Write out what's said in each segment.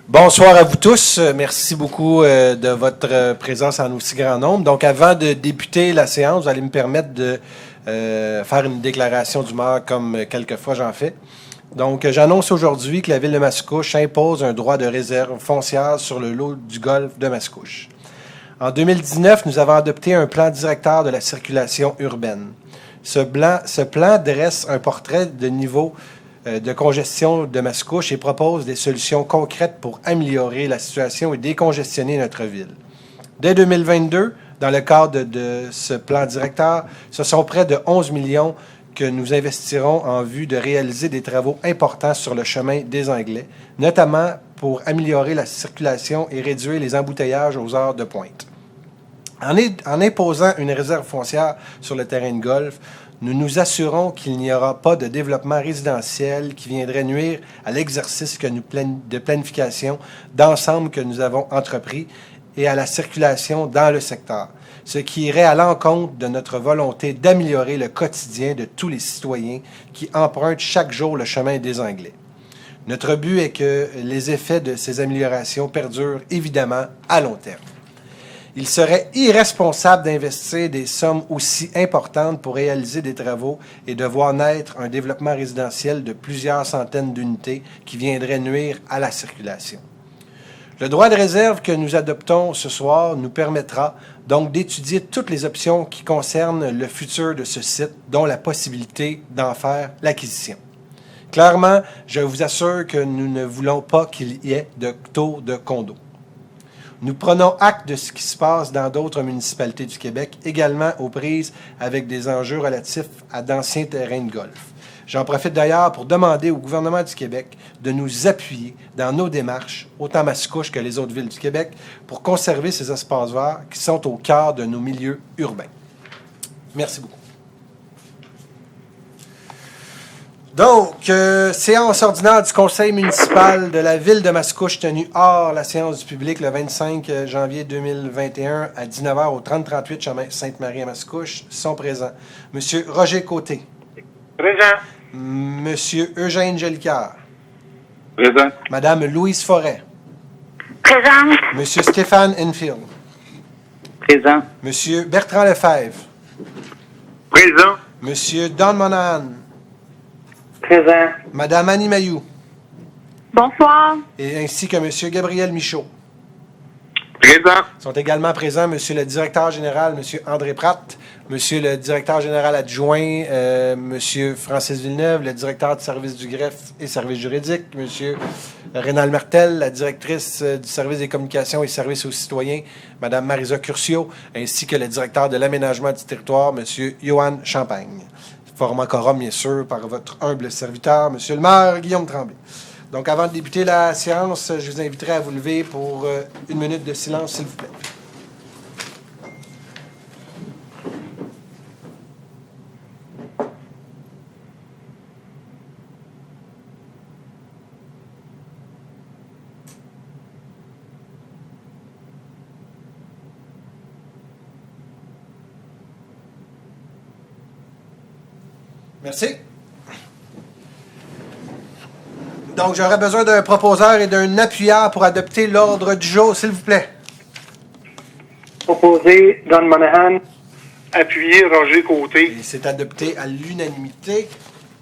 Bonsoir à vous tous. Merci beaucoup de votre présence en aussi grand nombre. Donc, avant de débuter la séance, vous allez me permettre de faire une déclaration d'humeur comme quelquefois j'en fais. Donc, j'annonce aujourd'hui que la Ville de Mascouche impose un droit de réserve foncière sur le lot du golfe de Mascouche. En 2019, nous avons adopté un plan directeur de la circulation urbaine. Ce plan dresse un portrait de niveau de congestion de Mascouche et propose des solutions concrètes pour améliorer la situation et décongestionner notre ville. Dès 2022, dans le cadre de ce plan directeur, ce sont près de 11 millions que nous investirons en vue de réaliser des travaux importants sur le chemin des Anglais, notamment pour améliorer la circulation et réduire les embouteillages aux heures de pointe. En imposant une réserve foncière sur le terrain de golf, nous nous assurons qu'il n'y aura pas de développement résidentiel qui viendrait nuire à l'exercice de planification d'ensemble que nous avons entrepris et à la circulation dans le secteur, ce qui irait à l'encontre de notre volonté d'améliorer le quotidien de tous les citoyens qui empruntent chaque jour le chemin des Anglais. Notre but est que les effets de ces améliorations perdurent évidemment à long terme. Il serait irresponsable d'investir des sommes aussi importantes pour réaliser des travaux et de voir naître un développement résidentiel de plusieurs centaines d'unités qui viendrait nuire à la circulation. Le droit de réserve que nous adoptons ce soir nous permettra donc d'étudier toutes les options qui concernent le futur de ce site, dont la possibilité d'en faire l'acquisition. Clairement, je vous assure que nous ne voulons pas qu'il y ait de taux de condo. Nous prenons acte de ce qui se passe dans d'autres municipalités du Québec, également aux prises avec des enjeux relatifs à d'anciens terrains de golf. J'en profite d'ailleurs pour demander au gouvernement du Québec de nous appuyer dans nos démarches, autant Mascouche que les autres villes du Québec, pour conserver ces espaces verts qui sont au cœur de nos milieux urbains. Merci beaucoup. Donc, séance ordinaire du conseil municipal de la ville de Mascouche tenue hors la séance du public le 25 janvier 2021 à 19h au 3038 chemin Sainte-Marie à Mascouche sont présents. Monsieur Roger Côté. Présent. Monsieur Eugène Jolicoeur. Présent. Madame Louise Forêt. Présente. Monsieur Stéphane Enfield. Présent. Monsieur Bertrand Lefebvre. Présent. Monsieur Don Monahan. Présent. Madame Annie Mayou. Bonsoir. Et ainsi que Monsieur Gabriel Michaud. Présent. Sont également présents Monsieur le directeur général, Monsieur André Pratt, Monsieur le directeur général adjoint, Monsieur Francis Villeneuve, le directeur du service du greffe et service juridique, Monsieur Rénal Martel, la directrice du service des communications et services aux citoyens, Madame Marisa Curcio, ainsi que le directeur de l'aménagement du territoire, Monsieur Johan Champagne. Formant quorum, bien sûr, par votre humble serviteur, Monsieur le maire Guillaume Tremblay. Donc, avant de débuter la séance, je vous inviterai à vous lever pour une minute de silence, s'il vous plaît. Merci. Donc, j'aurais besoin d'un proposeur et d'un appuyeur pour adopter l'ordre du jour, s'il vous plaît. Proposé Don Monahan. Appuyé Roger Côté. Et c'est adopté à l'unanimité.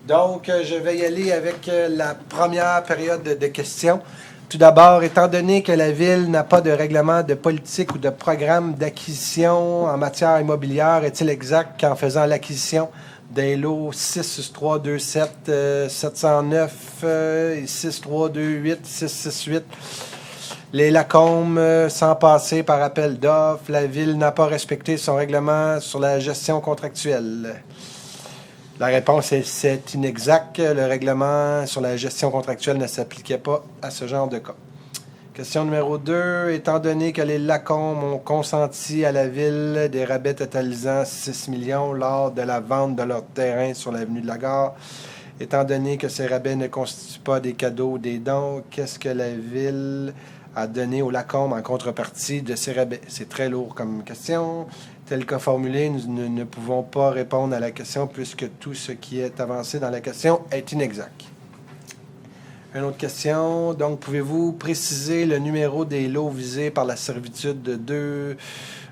Donc, je vais y aller avec la première période de questions. Tout d'abord, étant donné que la Ville n'a pas de règlement de politique ou de programme d'acquisition en matière immobilière, est-il exact qu'en faisant l'acquisition des lots 66327 709 et 6328 668, les Lacombe, sans passer par appel d'offres, la Ville n'a pas respecté son règlement sur la gestion contractuelle. La réponse est c'est inexact. Le règlement sur la gestion contractuelle ne s'appliquait pas à ce genre de cas. Question numéro 2. Étant donné que les Lacombe ont consenti à la Ville des rabais totalisant 6 millions lors de la vente de leur terrain sur l'avenue de la Gare, étant donné que ces rabais ne constituent pas des cadeaux ou des dons, qu'est-ce que la Ville a donné aux Lacombe en contrepartie de ces rabais? C'est très lourd comme question. Tel que formulé, nous ne pouvons pas répondre à la question puisque tout ce qui est avancé dans la question est inexact. Une autre question. Donc, pouvez-vous préciser le numéro des lots visés par la servitude de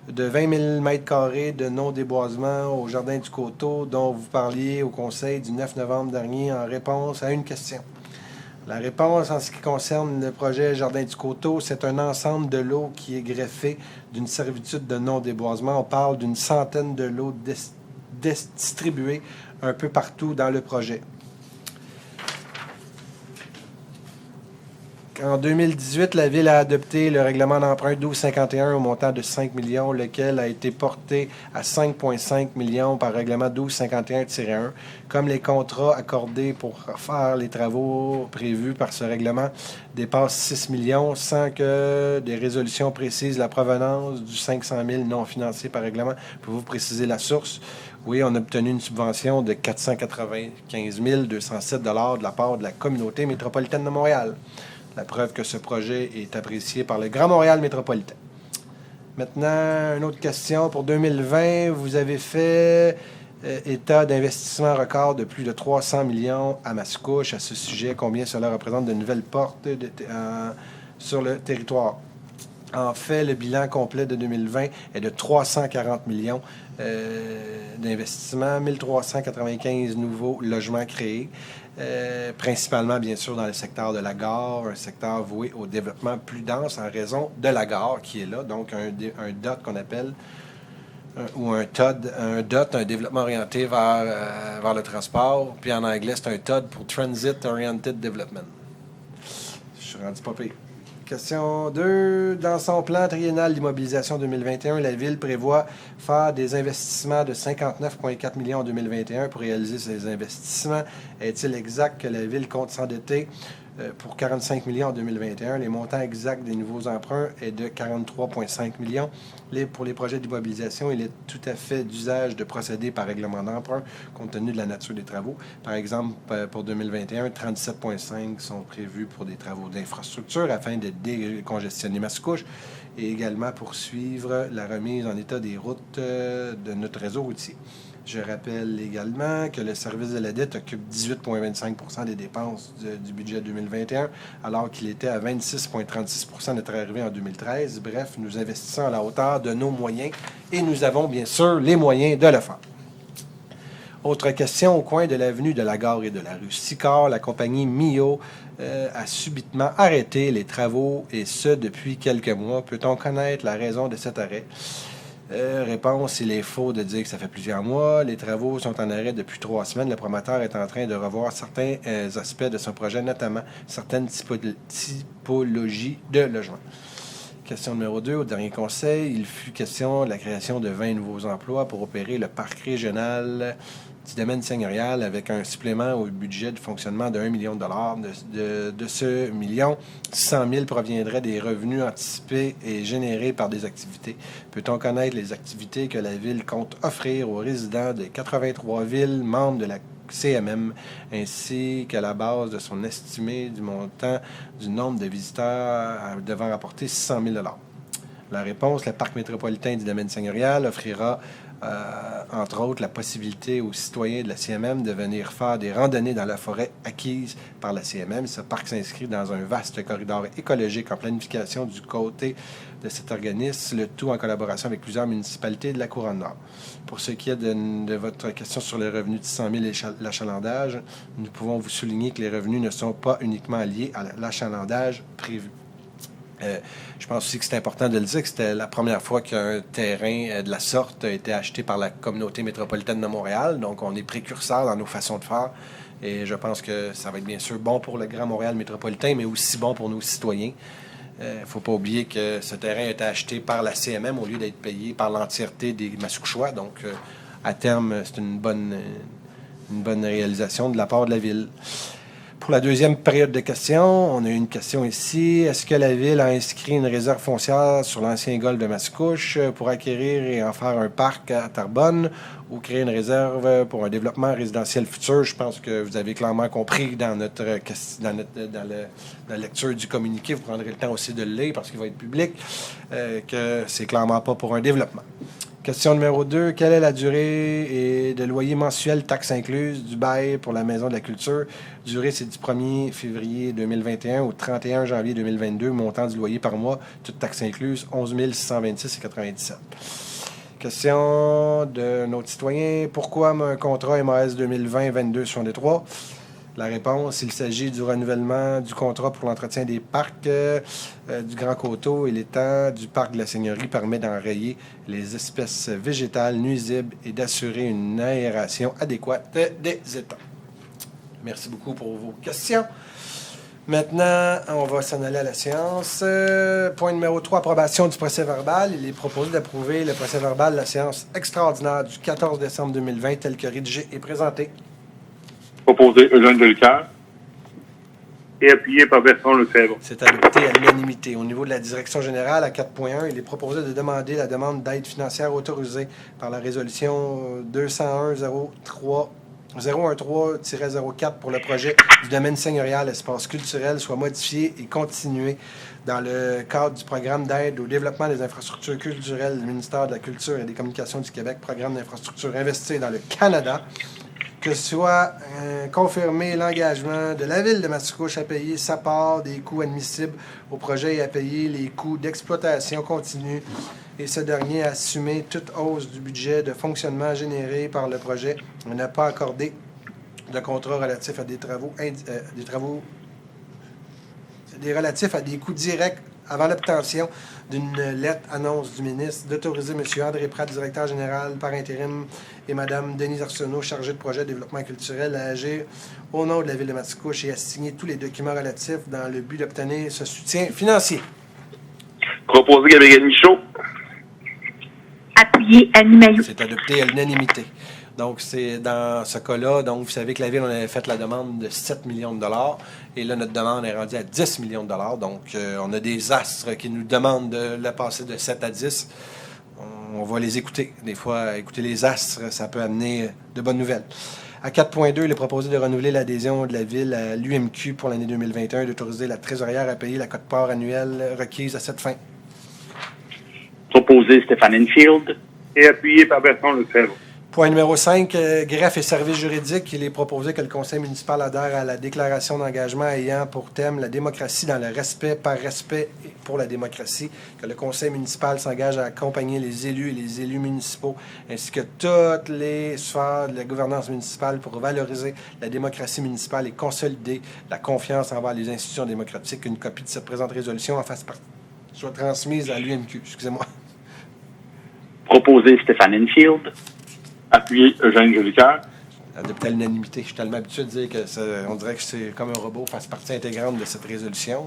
20 000 m² de non-déboisement au Jardin du Coteau dont vous parliez au Conseil du 9 novembre dernier en réponse à une question? La réponse en ce qui concerne le projet Jardin du Coteau, c'est un ensemble de lots qui est greffé d'une servitude de non-déboisement. On parle d'une centaine de lots distribués un peu partout dans le projet. En 2018, la Ville a adopté le règlement d'emprunt 1251 au montant de 5 millions, lequel a été porté à 5,5 millions par règlement 1251-1. Comme les contrats accordés pour faire les travaux prévus par ce règlement dépassent 6 millions sans que des résolutions précisent la provenance du 500 000 non financé par règlement, pouvez-vous préciser la source? Oui, on a obtenu une subvention de 495 207 $ de la part de la communauté métropolitaine de Montréal. La preuve que ce projet est apprécié par le Grand Montréal métropolitain. Maintenant, une autre question. Pour 2020, vous avez fait état d'investissement record de plus de 300 millions à Mascouche. À ce sujet, combien cela représente de nouvelles portes sur le territoire? En fait, le bilan complet de 2020 est de 340 millions d'investissements, 1395 nouveaux logements créés, principalement, bien sûr, dans le secteur de la gare, un secteur voué au développement plus dense en raison de la gare qui est là, donc un DOT qu'on appelle, ou un TOD, un développement orienté vers le transport, puis en anglais, c'est un TOD pour Transit Oriented Development. Je suis rendu pas pire. Question 2. Dans son plan triennal d'immobilisation 2021, la Ville prévoit faire des investissements de 59,4 millions en 2021 pour réaliser ces investissements. Est-il exact que la Ville compte s'endetter pour 45 millions en 2021? Les montants exacts des nouveaux emprunts est de 43,5 millions. Pour les projets d'immobilisation, il est tout à fait d'usage de procéder par règlement d'emprunt compte tenu de la nature des travaux. Par exemple, pour 2021, 37,5 sont prévus pour des travaux d'infrastructure afin de décongestionner Mascouche et également poursuivre la remise en état des routes de notre réseau routier. Je rappelle également que le service de la dette occupe 18,25 % des dépenses du budget 2021, alors qu'il était à 26,36 % à notre arrivée en 2013. Bref, nous investissons à la hauteur de nos moyens et nous avons bien sûr les moyens de le faire. Autre question, au coin de l'avenue de la Gare et de la rue Sicard, la compagnie Mio a subitement arrêté les travaux, et ce depuis quelques mois. Peut-on connaître la raison de cet arrêt? Réponse, il est faux de dire que ça fait plusieurs mois. Les travaux sont en arrêt depuis 3 semaines. Le promoteur est en train de revoir certains aspects de son projet, notamment certaines typologies de logements. Question numéro 2. Au dernier conseil, il fut question de la création de 20 nouveaux emplois pour opérer le parc régional du domaine seigneurial avec un supplément au budget de fonctionnement de 1 million de dollars. De ce million, 600 000 proviendraient des revenus anticipés et générés par des activités. Peut-on connaître les activités que la Ville compte offrir aux résidents des 83 villes membres de la CMM, ainsi qu'à la base de son estimé du montant du nombre de visiteurs devant rapporter 600 000 $? La réponse, le Parc métropolitain du domaine seigneurial offrira entre autres, la possibilité aux citoyens de la CMM de venir faire des randonnées dans la forêt acquise par la CMM. Ce parc s'inscrit dans un vaste corridor écologique en planification du côté de cet organisme, le tout en collaboration avec plusieurs municipalités de la Couronne-Nord. Pour ce qui est de votre question sur les revenus de 600 000 et l'achalandage, nous pouvons vous souligner que les revenus ne sont pas uniquement liés à l'achalandage prévu. Je pense aussi que c'est important de le dire que c'était la première fois qu'un terrain de la sorte a été acheté par la communauté métropolitaine de Montréal. Donc, on est précurseur dans nos façons de faire. Et je pense que ça va être bien sûr bon pour le Grand Montréal métropolitain, mais aussi bon pour nos citoyens. Il ne faut pas oublier que ce terrain a été acheté par la CMM au lieu d'être payé par l'entièreté des Mascouchois. Donc, à terme, c'est une bonne réalisation de la part de la Ville. Pour la deuxième période de questions, on a une question ici. Est-ce que la Ville a inscrit une réserve foncière sur l'ancien golfe de Mascouche pour acquérir et en faire un parc à Terrebonne ou créer une réserve pour un développement résidentiel futur? Je pense que vous avez clairement compris dans la lecture du communiqué, vous prendrez le temps aussi de le lire parce qu'il va être public, que c'est clairement pas pour un développement. Question numéro 2. Quelle est la durée de loyer mensuel, taxes incluses, du bail pour la Maison de la Culture? Durée, c'est du 1er février 2021 au 31 janvier 2022. Montant du loyer par mois, toutes taxes incluses, 11 626,97. Question d'un autre citoyen. Pourquoi un contrat MAS 2020-22-63? La réponse, il s'agit du renouvellement du contrat pour l'entretien des parcs du Grand Coteau et l'étang du parc de la Seigneurie permet d'enrayer les espèces végétales nuisibles et d'assurer une aération adéquate des étangs. Merci beaucoup pour vos questions. Maintenant, on va s'en aller à la séance. Point numéro 3, approbation du procès-verbal. Il est proposé d'approuver le procès-verbal de la séance extraordinaire du 14 décembre 2020 tel que rédigé et présenté. Proposé Eugène Jolicoeur. Et appuyé par Bertrand Lefebvre. C'est adopté à l'unanimité. Au niveau de la direction générale, à 4.1, il est proposé de demander la demande d'aide financière autorisée par la résolution 201-03-013-04 pour le projet du domaine seigneurial espace culturel soit modifié et continué dans le cadre du programme d'aide au développement des infrastructures culturelles du ministère de la Culture et des Communications du Québec, programme d'infrastructures investies dans le Canada. Que soit confirmé l'engagement de la Ville de Mascouche à payer sa part des coûts admissibles au projet et à payer les coûts d'exploitation continue et ce dernier a assumé toute hausse du budget de fonctionnement généré par le projet et n'a pas accordé de contrat relatif à des relatifs à des coûts directs avant l'obtention d'une lettre annonce du ministre d'autoriser M. André Pratt, directeur général par intérim, et Mme Denise Arsenault, chargée de projet de développement culturel, à agir au nom de la Ville de Mascouche et à signer tous les documents relatifs dans le but d'obtenir ce soutien financier. Proposé Gabriel Michaud. Appuyé Annie Mailloux. C'est adopté à l'unanimité. Donc, c'est dans ce cas-là, donc vous savez que la Ville, on avait fait la demande de 7 millions de dollars et là, notre demande est rendue à 10 millions de dollars. Donc, on a des astres qui nous demandent de la passer de 7 à 10. On va les écouter. Des fois, écouter les astres, ça peut amener de bonnes nouvelles. À 4.2, il est proposé de renouveler l'adhésion de la Ville à l'UMQ pour l'année 2021 et d'autoriser la trésorière à payer la quote-part annuelle requise à cette fin. Proposé Stéphane Enfield. Et appuyé par Bertrand Lefebvre. Point numéro 5, greffe et services juridiques. Il est proposé que le conseil municipal adhère à la déclaration d'engagement ayant pour thème la démocratie dans le respect, par respect et pour la démocratie, que le conseil municipal s'engage à accompagner les élus et les élus municipaux, ainsi que toutes les sphères de la gouvernance municipale pour valoriser la démocratie municipale et consolider la confiance envers les institutions démocratiques. Une copie de cette présente résolution en fasse partie soit transmise à l'UMQ. Excusez-moi. Proposé Stéphane Enfield. Appuyé Eugène Jolicoeur. Adopté à l'unanimité. Je suis tellement habitué de dire on dirait que c'est comme un robot, fasse partie intégrante de cette résolution.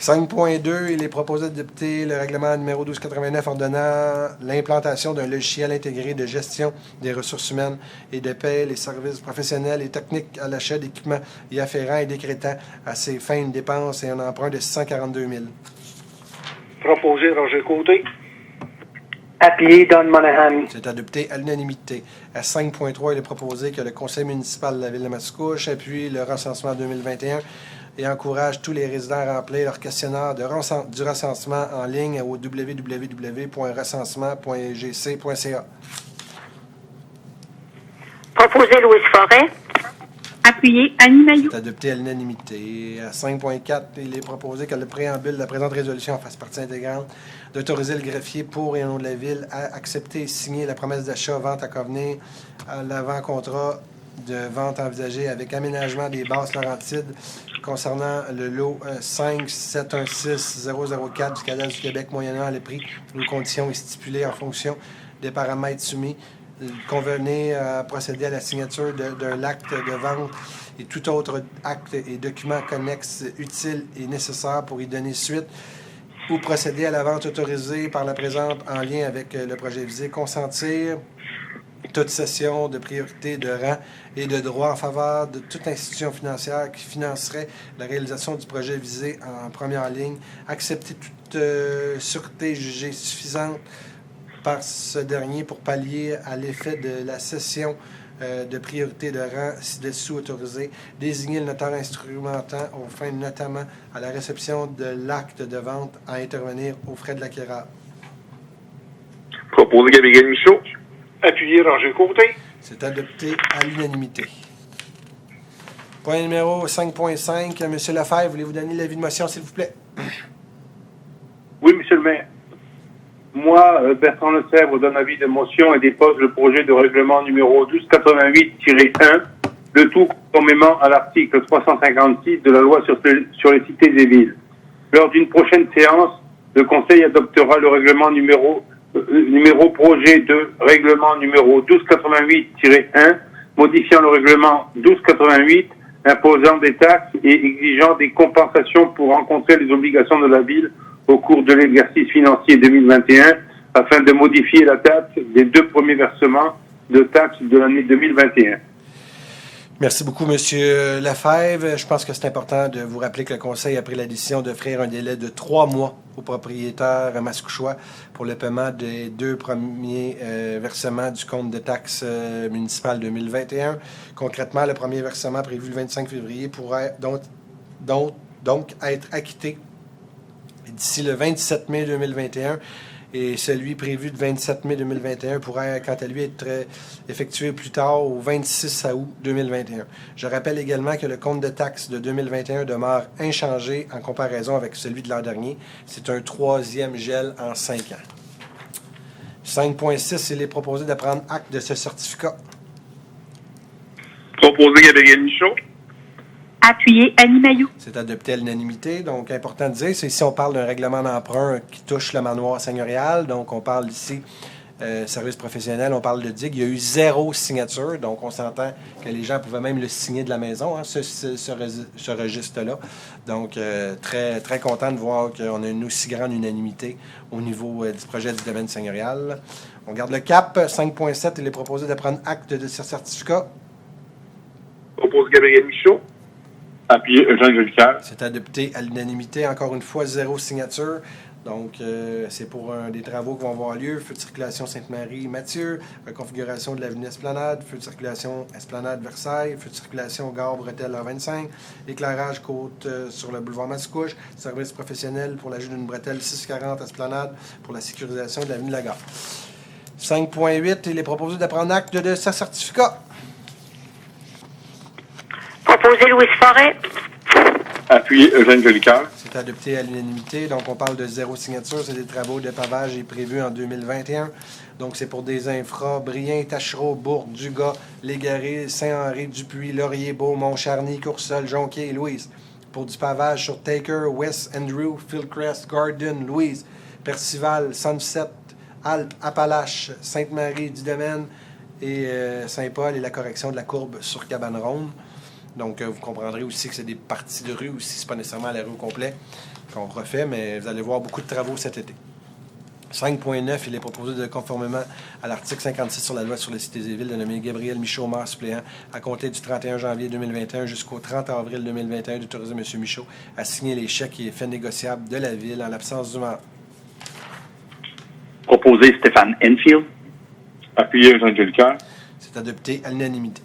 5.2, il est proposé d'adopter le règlement numéro 1289 ordonnant l'implantation d'un logiciel intégré de gestion des ressources humaines et de paie les services professionnels et techniques à l'achat d'équipements y afférents et décrétant à ces fins une dépense et un emprunt de 642 000. Proposé Roger Côté. Appuyé Don Monahan. C'est adopté à l'unanimité. À 5.3, il est proposé que le conseil municipal de la Ville de Mascouche appuie le recensement 2021 et encourage tous les résidents à remplir leur questionnaire du recensement en ligne au www.recensement.gc.ca. Proposé Louise Forêt. Appuyé Annie Mailloux. C'est adopté à l'unanimité. À 5.4, il est proposé que le préambule de la présente résolution fasse partie intégrante d'autoriser le greffier pour et au nom de la Ville à accepter et signer la promesse d'achat, vente à convenir à l'avant-contrat de vente envisagée avec aménagement des bases Laurentides concernant le lot 5716004 du cadastre du Québec moyennant le prix aux conditions et stipulées en fonction des paramètres soumis. Convenir à procéder à la signature d'un acte de vente et tout autre acte et document connexe utile et nécessaire pour y donner suite ou procéder à la vente autorisée par la présente en lien avec le projet visé, consentir toute cession de priorité de rang et de droit en faveur de toute institution financière qui financerait la réalisation du projet visé en première ligne, accepter toute sûreté jugée suffisante par ce dernier pour pallier à l'effet de la cession de priorité de rang ci-dessous autorisé, désigner le notaire instrumentant aux fins notamment à la réception de l'acte de vente à intervenir aux frais de l'acquéreur. Proposé Gabriel Michaud. Appuyé Roger Côté. C'est adopté à l'unanimité. Point numéro 5.5. M. Lefebvre, voulez-vous donner l'avis de motion, s'il vous plaît? Oui, Monsieur le maire. Moi, Bertrand Lefebvre, donne avis de motion et dépose le projet de règlement numéro 1288-1, le tout conformément à l'article 356 de la loi sur les cités et villes. Lors d'une prochaine séance, le Conseil adoptera le règlement numéro projet de règlement numéro 1288-1, modifiant le règlement 1288, imposant des taxes et exigeant des compensations pour rencontrer les obligations de la ville au cours de l'exercice financier 2021, afin de modifier la date des 2 premiers versements de taxes de l'année 2021. Merci beaucoup, M. Lefebvre. Je pense que c'est important de vous rappeler que le Conseil a pris la décision d'offrir un délai de 3 mois aux propriétaires mascouchois pour le paiement des 2 premiers versements du compte de taxes municipales 2021. Concrètement, le premier versement prévu le 25 février pourrait donc être acquitté d'ici le 27 mai 2021 et celui prévu le 27 mai 2021 pourrait, quant à lui, être effectué plus tard au 26 août 2021. Je rappelle également que le compte de taxes de 2021 demeure inchangé en comparaison avec celui de l'an dernier. C'est un 3e gel en 5 ans. 5.6, il est proposé de prendre acte de ce certificat. Proposé Gabriel Michaud. Appuyé Annie Mailloux. C'est adopté à l'unanimité. Donc, important de dire, c'est ici on parle d'un règlement d'emprunt qui touche le manoir seigneurial. Donc, on parle ici service professionnel, on parle de digue. Il y a eu 0 signature. Donc, on s'entend que les gens pouvaient même le signer de la maison, hein, ce registre-là. Donc, très, très content de voir qu'on a une aussi grande unanimité au niveau du projet du domaine seigneurial. On garde le cap. 5.7, il est proposé de prendre acte de ce certificat. Proposé Gabriel Michaud. Appuyé Eugène Jolicoeur. C'est adopté à l'unanimité. Encore une fois, 0 signature. Donc, c'est pour des travaux qui vont avoir lieu. Feu de circulation Sainte-Marie-Mathieu, reconfiguration de l'avenue Esplanade, feu de circulation Esplanade-Versailles, feu de circulation Gare-Bretelle R25, éclairage côte sur le boulevard Mascouche, service professionnel pour l'ajout d'une bretelle 640 Esplanade pour la sécurisation de l'avenue de la Gare. 5.8, il est proposé de prendre acte de ce certificat. Proposé Louise Forêt. Appuyé Eugène Jolicoeur. C'est adopté à l'unanimité. Donc, on parle de 0 signature. C'est des travaux de pavage prévus en 2021. Donc, c'est pour des infras Brien, Tachereau, Bourg, Dugas, Légaré, Saint-Henri, Dupuis, Laurier, Beaumont, Charny, Courseul, Jonquier et Louise. Pour du pavage sur Taker, West Andrew, Fieldcrest, Garden, Louise, Percival, Sunset, Alpes, Appalaches, Sainte-Marie, Dudemaine et Saint-Paul et la correction de la courbe sur Cabane-Ronde. Donc, vous comprendrez aussi que c'est des parties de rue aussi, c'est pas nécessairement la rue au complet qu'on refait, mais vous allez voir beaucoup de travaux cet été. 5.9, il est proposé de conformément à l'article 56 sur la loi sur les cités et villes de nommer Gabriel Michaud, maire suppléant, à compter du 31 janvier 2021 jusqu'au 30 avril 2021, d'autoriser M. Michaud à signer les chèques et effets négociables de la ville en l'absence du maire. Proposé Stéphane Enfield. Appuyé Eugène Jolicoeur. C'est adopté à l'unanimité.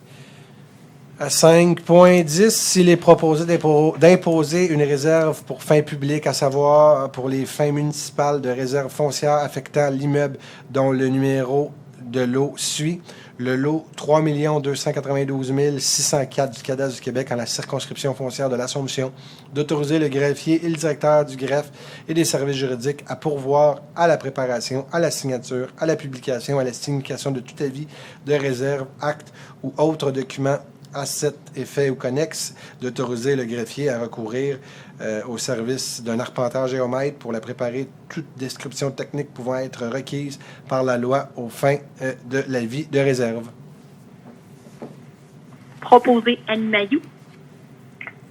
À 5.10, il est proposé d'imposer une réserve pour fins publiques, à savoir pour les fins municipales de réserve foncière affectant l'immeuble dont le numéro de lot suit. Le lot 3 292 604 du cadastre du Québec en la circonscription foncière de l'Assomption, d'autoriser le greffier et le directeur du greffe et des services juridiques à pourvoir à la préparation, à la signature, à la publication, à la signification de tout avis de réserve, acte ou autre document à cet effet ou connexe, d'autoriser le greffier à recourir au service d'un arpenteur géomètre pour la préparer, toute description technique pouvant être requise par la loi aux fins de l'avis de réserve. Proposé Annie Mailloux.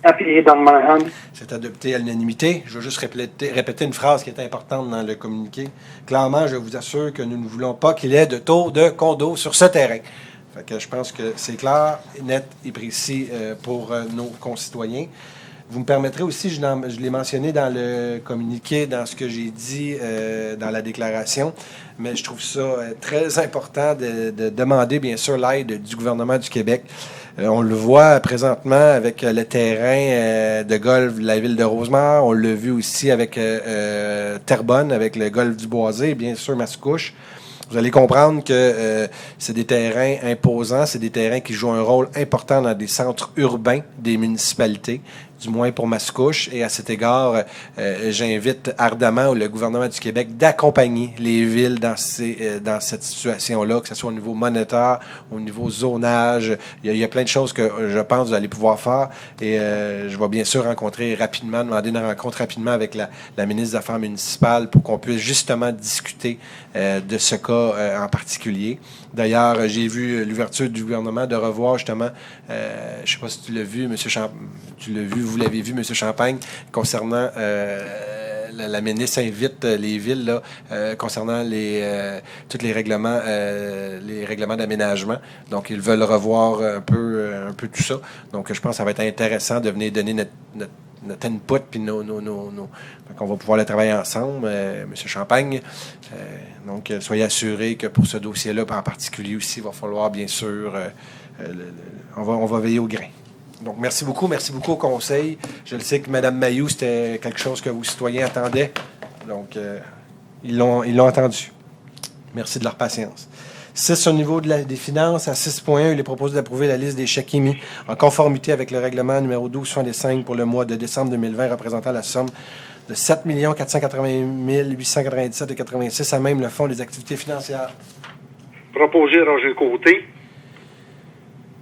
Appuyé Don Monahan. C'est adopté à l'unanimité. Je veux juste répéter une phrase qui est importante dans le communiqué. Clairement, je vous assure que nous ne voulons pas qu'il y ait de taux de condo sur ce terrain. Fait que je pense que c'est clair, net et précis pour nos concitoyens. Vous me permettrez aussi, je l'ai mentionné dans le communiqué, dans ce que j'ai dit dans la déclaration, mais je trouve ça très important de demander, bien sûr, l'aide du gouvernement du Québec. On le voit présentement avec le terrain de golf de la ville de Rosemère. On l'a vu aussi avec Terrebonne, avec le golf du Boisé, et bien sûr Mascouche. Vous allez comprendre que c'est des terrains imposants, c'est des terrains qui jouent un rôle important dans des centres urbains des municipalités, du moins pour Mascouche. Et à cet égard, j'invite ardemment le gouvernement du Québec d'accompagner les villes dans cette situation-là, que ce soit au niveau monétaire, au niveau zonage. Il y a plein de choses que je pense que vous allez pouvoir faire. Et je vais bien sûr demander une rencontre rapidement avec la ministre des Affaires municipales pour qu'on puisse justement discuter de ce cas en particulier. D'ailleurs, j'ai vu l'ouverture du gouvernement de revoir justement, je ne sais pas si tu l'as vu, vous l'avez vu, M. Champagne, concernant la ministre invite les villes là, concernant tous les règlements d'aménagement. Donc, ils veulent revoir un peu tout ça. Donc, je pense que ça va être intéressant de venir donner notre input, puis on va pouvoir le travailler ensemble, M. Champagne. Donc, soyez assurés que pour ce dossier-là, en particulier aussi, il va falloir, bien sûr, on va veiller au grain. Donc, merci beaucoup au conseil. Je le sais que Mme Mailloux, c'était quelque chose que vos citoyens attendaient. Donc, ils l'ont entendu. Merci de leur patience. 6 au niveau des finances, à 6.1, il est proposé d'approuver la liste des chèques émis en conformité avec le règlement numéro 1265 pour le mois de décembre 2020, représentant la somme de 7 480 897,86 à même le Fonds des activités financières. Proposé Roger Côté.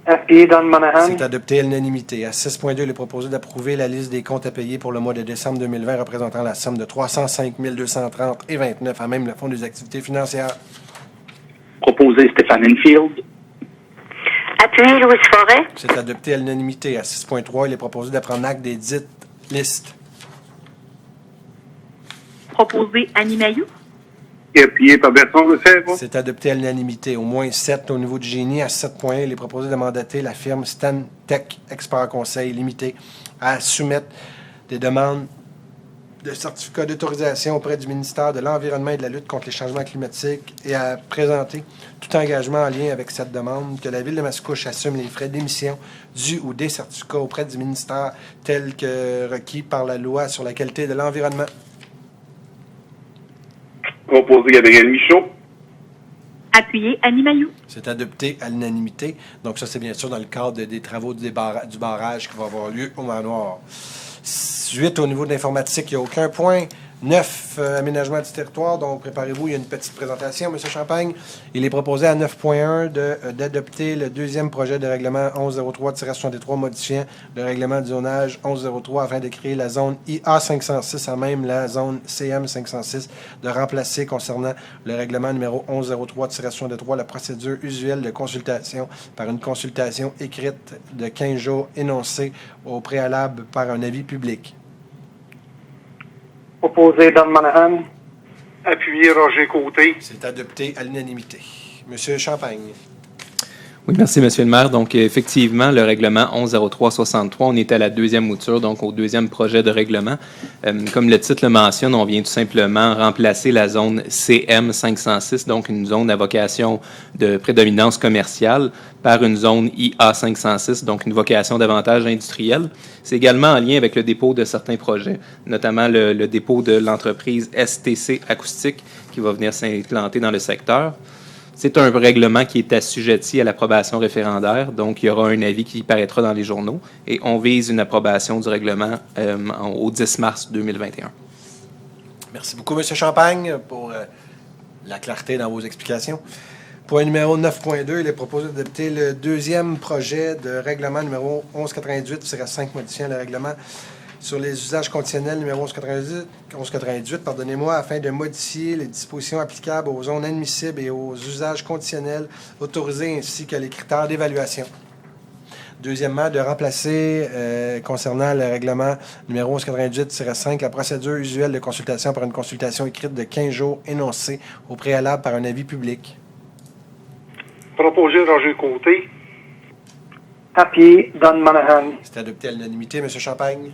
Appuyé Don Monahan. C'est adopté à l'unanimité. À 6.2, il est proposé d'approuver la liste des comptes à payer pour le mois de décembre 2020, représentant la somme de 305 230,29 à même le Fonds des activités financières. Proposé Stéphane Enfield. Appuyé Louise Forêt. C'est adopté à l'unanimité. À 6.3, il est proposé de prendre acte des dites listes. Proposé Annie Mailloux. Et appuyé par Bertrand Lefebvre. C'est adopté à l'unanimité. Au moins 7 au niveau du génie. À 7.1, il est proposé de mandater la firme Stantec Expert Conseil Limité à soumettre des demandes de certificat d'autorisation auprès du ministère de l'Environnement et de la lutte contre les changements climatiques et à présenter tout engagement en lien avec cette demande, que la Ville de Mascouche assume les frais d'émission du ou des certificats auprès du ministère tels que requis par la loi sur la qualité de l'environnement. Proposé Gabriel Michaud. Appuyé Annie Mailloux. C'est adopté à l'unanimité. Donc ça, c'est bien sûr dans le cadre des travaux du barrage qui va avoir lieu au Manoir. 8, au niveau de l'informatique, il n'y a aucun point. 9, aménagement du territoire. Donc, préparez-vous, il y a une petite présentation, M. Champagne. Il est proposé à 9.1 d'adopter le deuxième projet de règlement 1103-63 modifiant le règlement du zonage 1103 afin de créer la zone IA 506 à même la zone CM 506, de remplacer concernant le règlement numéro 1103-63 la procédure usuelle de consultation par une consultation écrite de 15 jours énoncée au préalable par un avis public. Proposé Don Monahan. Appuyé Roger Côté. C'est adopté à l'unanimité. Monsieur Champagne. Oui, merci, Monsieur le maire. Donc, effectivement, le règlement 1103-63, on est à la deuxième mouture, donc au deuxième projet de règlement. Comme le titre le mentionne, on vient tout simplement remplacer la zone CM 506, donc une zone à vocation de prédominance commerciale, par une zone IA 506, donc une vocation davantage industrielle. C'est également en lien avec le dépôt de certains projets, notamment le dépôt de l'entreprise STC Acoustique qui va venir s'implanter dans le secteur. C'est un règlement qui est assujetti à l'approbation référendaire, donc il y aura un avis qui paraîtra dans les journaux et on vise une approbation du règlement au 10 mars 2021. Merci beaucoup, M. Champagne, pour la clarté dans vos explications. Point numéro 9.2, il est proposé d'adopter le deuxième projet de règlement numéro 1198-5 modifiant le règlement sur les usages conditionnels numéro 1198, afin de modifier les dispositions applicables aux zones admissibles et aux usages conditionnels autorisés ainsi que les critères d'évaluation. Deuxièmement, de remplacer, concernant le règlement numéro 1198-5, la procédure usuelle de consultation par une consultation écrite de 15 jours énoncée au préalable par un avis public. Proposé Roger Côté. Appuyé Don Monahan. C'est adopté à l'unanimité, M. Champagne.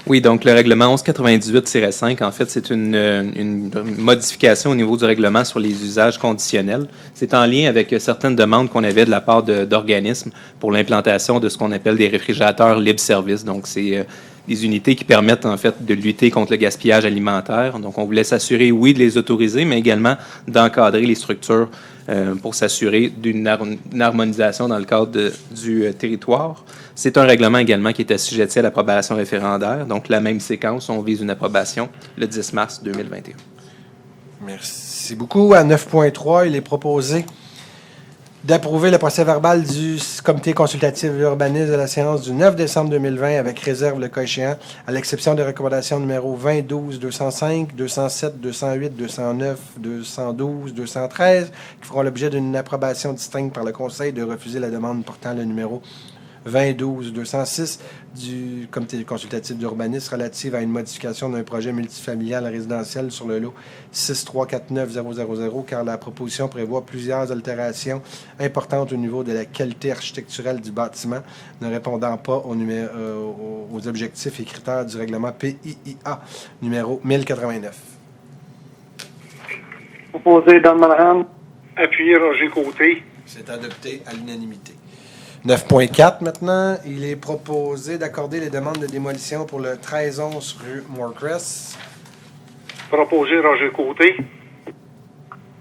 Oui, donc le règlement 1198-5, en fait, c'est une modification au niveau du règlement sur les usages conditionnels. C'est en lien avec certaines demandes qu'on avait de la part d'organismes pour l'implantation de ce qu'on appelle des réfrigérateurs libre-service. Donc, c'est des unités qui permettent en fait de lutter contre le gaspillage alimentaire. Donc, on voulait s'assurer, oui, de les autoriser, mais également d'encadrer les structures pour s'assurer d'une harmonisation dans le cadre du territoire. C'est un règlement également qui est assujetti à l'approbation référendaire. Donc, la même séquence, on vise une approbation le 10 mars 2021. Merci beaucoup. À 9.3, il est proposé d'approuver le procès-verbal du comité consultatif urbaniste de la séance du 9 décembre 2020 avec réserve le cas échéant, à l'exception des recommandations numéro 20, 12, 205, 207, 208, 209, 212, 213, qui feront l'objet d'une approbation distincte par le Conseil de refuser la demande portant le numéro 20, 12, 206 du comité consultatif d'urbanisme relative à une modification d'un projet multifamilial résidentiel sur le lot 6349000, car la proposition prévoit plusieurs altérations importantes au niveau de la qualité architecturale du bâtiment, ne répondant pas aux objectifs et critères du règlement PIIA numéro 1089. Proposé Don Monahan. Appuyé Roger Côté. C'est adopté à l'unanimité. 9.4 maintenant, il est proposé d'accorder les demandes de démolition pour le 1311 rue Moorcrest. Proposé Roger Côté.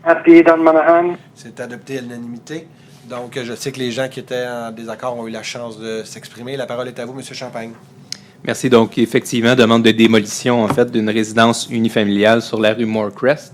Appuyé Don Monahan. C'est adopté à l'unanimité. Donc, je sais que les gens qui étaient en désaccord ont eu la chance de s'exprimer. La parole est à vous, M. Champagne. Merci. Donc, effectivement, demande de démolition, en fait, d'une résidence unifamiliale sur la rue Moorcrest.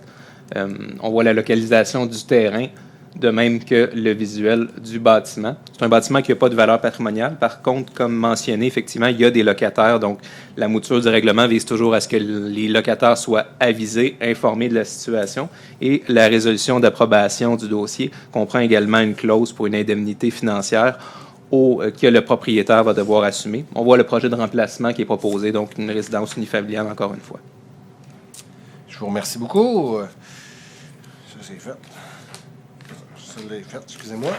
On voit la localisation du terrain, de même que le visuel du bâtiment. C'est un bâtiment qui n'a pas de valeur patrimoniale. Par contre, comme mentionné, effectivement, il y a des locataires. Donc, la mouture du règlement vise toujours à ce que les locataires soient avisés, informés de la situation. Et la résolution d'approbation du dossier comprend également une clause pour une indemnité financière que le propriétaire va devoir assumer. On voit le projet de remplacement qui est proposé, donc une résidence unifamiliale, encore une fois. Je vous remercie beaucoup. Ça, c'est fait. Ça l'est fait, excusez-moi.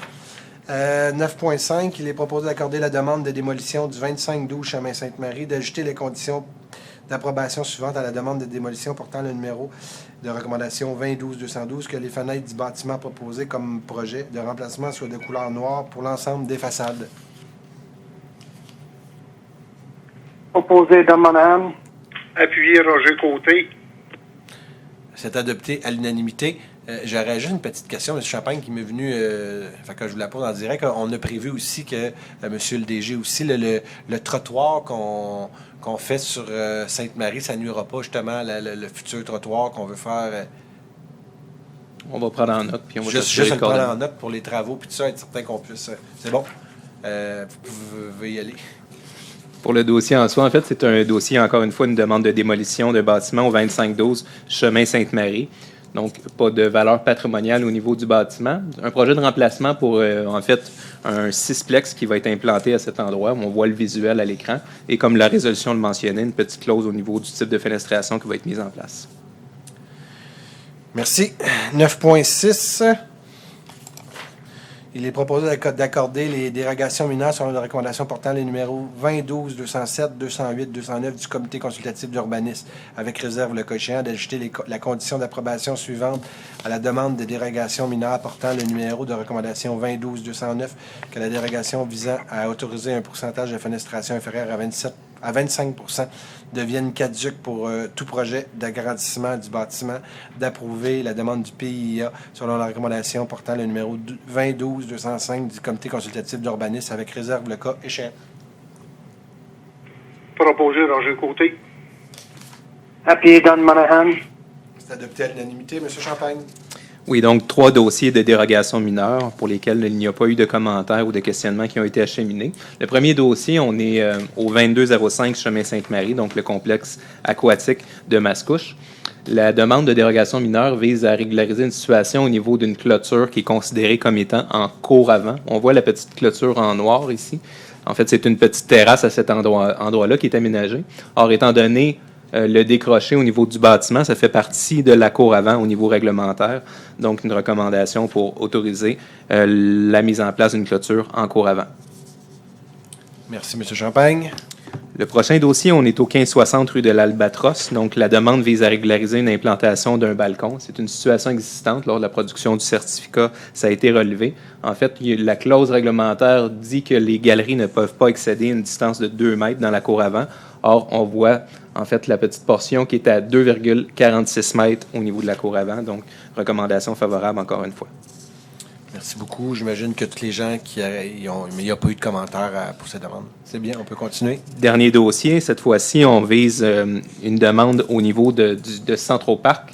9.5, il est proposé d'accorder la demande de démolition du 25-12 chemin Sainte-Marie, d'ajouter les conditions d'approbation suivantes à la demande de démolition portant le numéro de recommandation 20-12-212, que les fenêtres du bâtiment proposé comme projet de remplacement soient de couleur noire pour l'ensemble des façades. Proposé Don Monahan. Appuyé Roger Côté. C'est adopté à l'unanimité. J'aurais juste une petite question, M. Champagne, qui m'est venu, que je vous la pose en direct. On a prévu aussi que, M. le DG aussi, le trottoir qu'on fait sur Sainte-Marie, ça nuira pas justement le futur trottoir qu'on veut faire. On va prendre en note, puis on va juste le prendre en note pour les travaux, puis tout ça, être certain qu'on puisse. C'est bon. Vous pouvez y aller. Pour le dossier en soi, en fait, c'est un dossier, encore une fois, une demande de démolition d'un bâtiment au 25-12 chemin Sainte-Marie. Donc, pas de valeur patrimoniale au niveau du bâtiment. Un projet de remplacement pour, en fait, un sixplex qui va être implanté à cet endroit. On voit le visuel à l'écran. Et comme la résolution le mentionnait, une petite clause au niveau du type de fenestration qui va être mise en place. Merci. 9.6. Il est proposé d'accorder les dérogations mineures selon les recommandations portant les numéros 20, 12, 207, 208, 209 du comité consultatif d'urbanisme, avec réserve le cas échéant d'ajouter la condition d'approbation suivante à la demande de dérogation mineure portant le numéro de recommandation 20, 12, 209, que la dérogation visant à autoriser un pourcentage de fenestration inférieur à 25% devienne caduque pour tout projet d'agrandissement du bâtiment, d'approuver la demande du PIA selon la recommandation portant le numéro 20-12-205 du comité consultatif d'urbanisme avec réserve le cas échéant. Proposé Roger Côté. Appuyé Don Monahan. C'est adopté à l'unanimité, M. Champagne. Oui, donc 3 dossiers de dérogation mineure pour lesquels il n'y a pas eu de commentaires ou de questionnements qui ont été acheminés. Le premier dossier, on est au 2205 chemin Sainte-Marie, donc le complexe aquatique de Mascouche. La demande de dérogation mineure vise à régulariser une situation au niveau d'une clôture qui est considérée comme étant en cour avant. On voit la petite clôture en noir ici. En fait, c'est une petite terrasse à cet endroit-là qui est aménagée. Or, étant donné le décroché au niveau du bâtiment, ça fait partie de la cour avant au niveau réglementaire. Donc, une recommandation pour autoriser la mise en place d'une clôture en cour avant. Merci, M. Champagne. Le prochain dossier, on est au 1560 rue de l'Albatros. Donc, la demande vise à régulariser une implantation d'un balcon. C'est une situation existante. Lors de la production du certificat, ça a été relevé. En fait, la clause réglementaire dit que les galeries ne peuvent pas excéder une distance de 2 mètres dans la cour avant. Or, on voit en fait la petite portion qui est à 2,46 mètres au niveau de la cour avant. Donc, recommandation favorable encore une fois. Merci beaucoup. J'imagine que tous les gens mais il n'y a pas eu de commentaires pour cette demande. C'est bien, on peut continuer. Dernier dossier, cette fois-ci, on vise une demande au niveau de Centro Parc.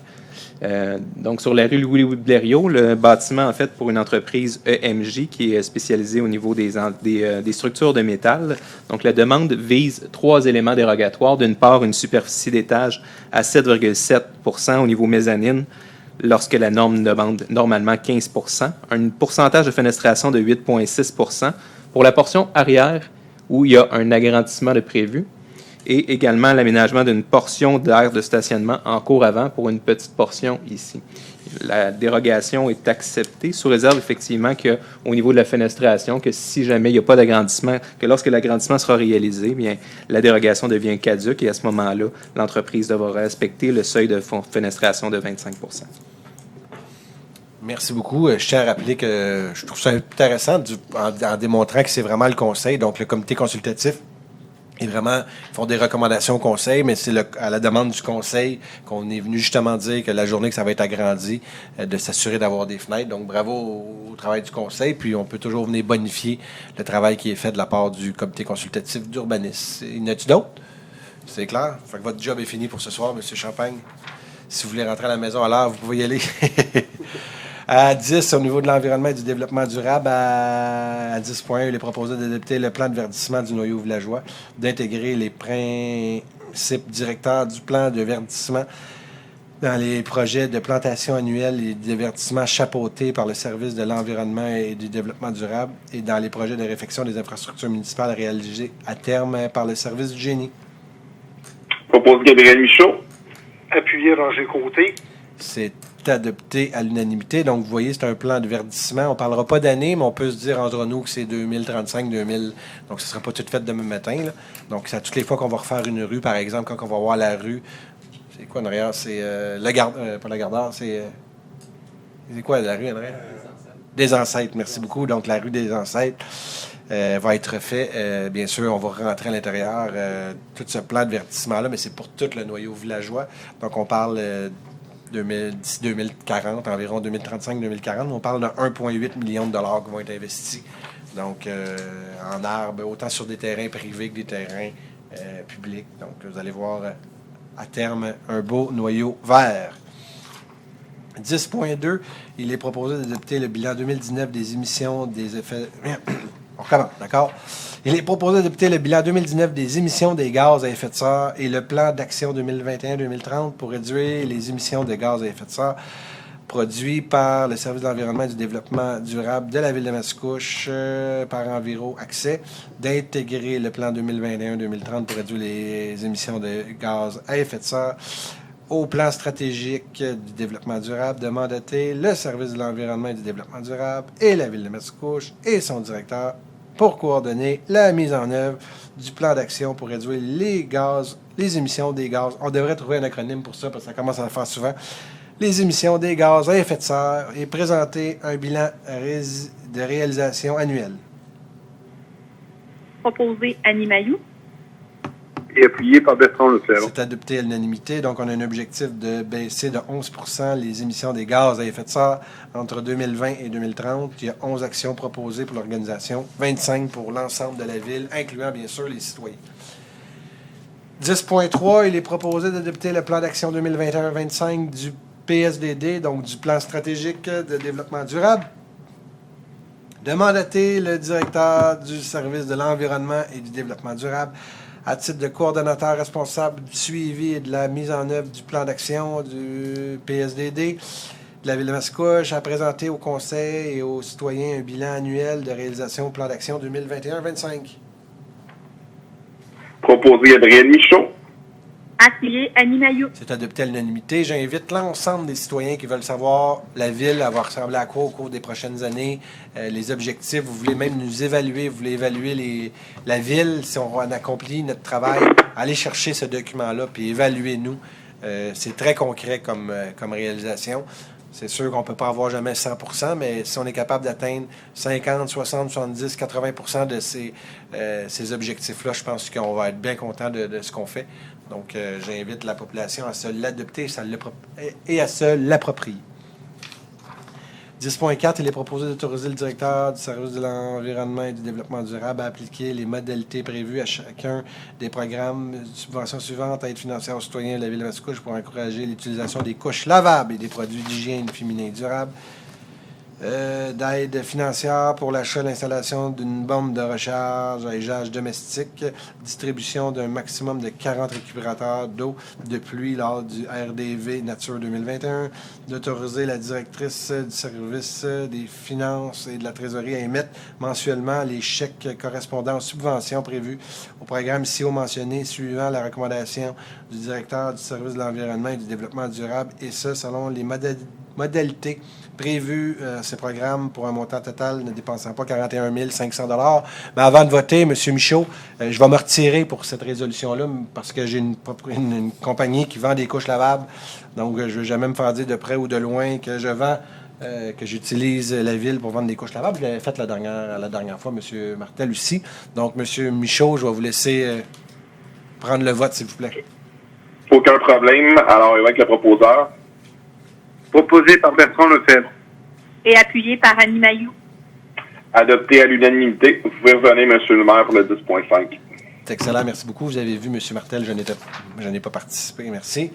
Donc, sur la rue Louis Blériot, le bâtiment, en fait, pour une entreprise EMJ qui est spécialisée au niveau des structures de métal. Donc, la demande vise 3 éléments dérogatoires. D'une part, une superficie d'étage à 7,7 % au niveau mezzanine, lorsque la norme demande normalement 15 %, un pourcentage de fenestration de 8,6 % pour la portion arrière où il y a un agrandissement de prévu et également l'aménagement d'une portion d'aire de stationnement en cour avant pour une petite portion ici. La dérogation est acceptée sous réserve effectivement qu'au niveau de la fenestration, que si jamais il n'y a pas d'agrandissement, que lorsque l'agrandissement sera réalisé, bien, la dérogation devient caduque et à ce moment-là, l'entreprise devra respecter le seuil de fenestration de 25 %. Merci beaucoup. Je tiens à rappeler que je trouve ça intéressant en démontrant que c'est vraiment le conseil, donc le comité consultatif. Et vraiment, ils font des recommandations au conseil, mais c'est à la demande du conseil qu'on est venu justement dire que la journée que ça va être agrandi, de s'assurer d'avoir des fenêtres. Donc, bravo au travail du conseil. Puis, on peut toujours venir bonifier le travail qui est fait de la part du comité consultatif d'urbanisme. Y en a-t-il d'autres? C'est clair? Fait que votre job est fini pour ce soir, M. Champagne. Si vous voulez rentrer à la maison à l'heure, vous pouvez y aller. À 10, au niveau de l'environnement et du développement durable, à 10.1, il est proposé d'adopter le plan de verdissement du noyau villageois, d'intégrer les principes directeurs du plan de verdissement dans les projets de plantation annuelle et de verdissement chapeautés par le service de l'environnement et du développement durable et dans les projets de réfection des infrastructures municipales réalisés à terme par le service du génie. Proposé Gabriel Michaud. Appuyé Roger Côté. C'est adopté à l'unanimité. Donc, vous voyez, c'est un plan de verdissement. On ne parlera pas d'année, mais on peut se dire entre nous que c'est 2035, 2000. Donc, ce ne sera pas tout fait demain matin, là. Donc, c'est à toutes les fois qu'on va refaire une rue, par exemple, quand on va voir la rue. C'est quoi en arrière? C'est pas la Gardeur, c'est quoi la rue en arrière? Des Ancêtres, merci beaucoup. Donc, la rue des Ancêtres va être fait. Bien sûr, on va rentrer à l'intérieur tout ce plan de verdissement-là, mais c'est pour tout le noyau villageois. Donc, on parle d'ici 2040, environ 2035-2040, on parle de 1,8 million de dollars qui vont être investis. Donc, en arbres, autant sur des terrains privés que des terrains publics. Donc, vous allez voir à terme un beau noyau vert. 10.2, il est proposé d'adopter le bilan 2019 des émissions des effets... On recommence, d'accord? Il est proposé d'adopter le bilan 2019 des émissions des gaz à effet de serre et le plan d'action 2021-2030 pour réduire les émissions de gaz à effet de serre produits par le Service de l'environnement et du développement durable de la ville de Mascouche par Enviro Accès, d'intégrer le plan 2021-2030 pour réduire les émissions de gaz à effet de serre au plan stratégique du développement durable, de mandater le Service de l'environnement et du développement durable et la ville de Mascouche et son directeur pour coordonner la mise en œuvre du plan d'action pour réduire les émissions des gaz. On devrait trouver un acronyme pour ça parce que ça commence à le faire souvent. Les émissions des gaz à effet de serre et présenter un bilan de réalisation annuel. Proposé Annie Mailloux. Et appuyé par Bertrand Lefebvre. C'est adopté à l'unanimité. Donc, on a un objectif de baisser de 11 % les émissions des gaz à effet de serre entre 2020 et 2030. Il y a 11 actions proposées pour l'organisation, 25 pour l'ensemble de la ville, incluant bien sûr les citoyens. 10.3, il est proposé d'adopter le plan d'action 2021-25 du PSDD, donc du plan stratégique de développement durable, de mandater le directeur du service de l'environnement et du développement durable à titre de coordonnateur responsable du suivi et de la mise en œuvre du plan d'action du PSDD de la ville de Mascouche, à présenter au conseil et aux citoyens un bilan annuel de réalisation au plan d'action 2021-25. Proposé Gabriel Michaud. Appuyez Annie Maillot. C'est adopté à l'unanimité. J'invite l'ensemble des citoyens qui veulent savoir la ville, elle va ressembler à quoi au cours des prochaines années, les objectifs. Vous voulez même nous évaluer, vous voulez évaluer la ville, si on a accompli notre travail. Allez chercher ce document-là, puis évaluez-nous. C'est très concret comme réalisation. C'est sûr qu'on ne peut pas avoir jamais 100%, mais si on est capable d'atteindre 50, 60, 70, 80% de ces objectifs-là, je pense qu'on va être bien content de ce qu'on fait. Donc, j'invite la population à se l'adopter et à se l'approprier. 10.4, il est proposé d'autoriser le directeur du service de l'environnement et du développement durable à appliquer les modalités prévues à chacun des programmes de subventions suivantes, aide financière aux citoyens de la ville de Mascouche pour encourager l'utilisation des couches lavables et des produits d'hygiène féminin durable. D'aide financière pour l'achat et l'installation d'une bombe de recharge à usage domestique, distribution d'un maximum de 40 récupérateurs d'eau de pluie lors du RDV Nature 2021, d'autoriser la directrice du service des finances et de la trésorerie à émettre mensuellement les chèques correspondant aux subventions prévues au programme CIO mentionné suivant la recommandation du directeur du service de l'environnement et du développement durable, et ce, selon les modalités prévues ces programmes pour un montant total ne dépensant pas 41 500 $. Mais avant de voter, M. Michaud, je vais me retirer pour cette résolution-là parce que j'ai une compagnie qui vend des couches lavables. Donc, je ne veux jamais me faire dire de près ou de loin que je vends, que j'utilise la ville pour vendre des couches lavables. Je l'avais fait la dernière fois, M. Martel aussi. Donc, M. Michaud, je vais vous laisser prendre le vote, s'il vous plaît. Aucun problème. Alors, avec le proposeur. Proposé par Bertrand Lefebvre. Et appuyé par Annie Maillot. Adopté à l'unanimité. Vous pouvez revenir, M. le maire, pour le 10.5. C'est excellent, merci beaucoup. Vous avez vu, M. Martel, je n'ai pas participé, merci.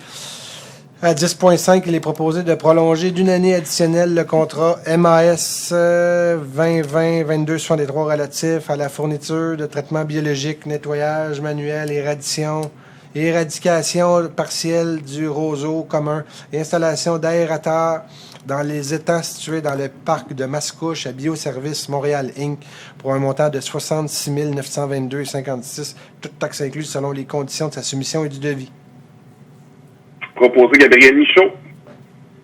À 10.5, il est proposé de prolonger d'une année additionnelle le contrat MAS 2020-2263 relatif à la fourniture de traitements biologiques, nettoyage manuel, éradication partielle du roseau commun et installation d'aérateurs dans les étangs situés dans le parc de Mascouche à Bioservice Montréal Inc. pour un montant de 66 922,56, toutes taxes incluses selon les conditions de sa soumission et du devis. Proposé Gabriel Michaud.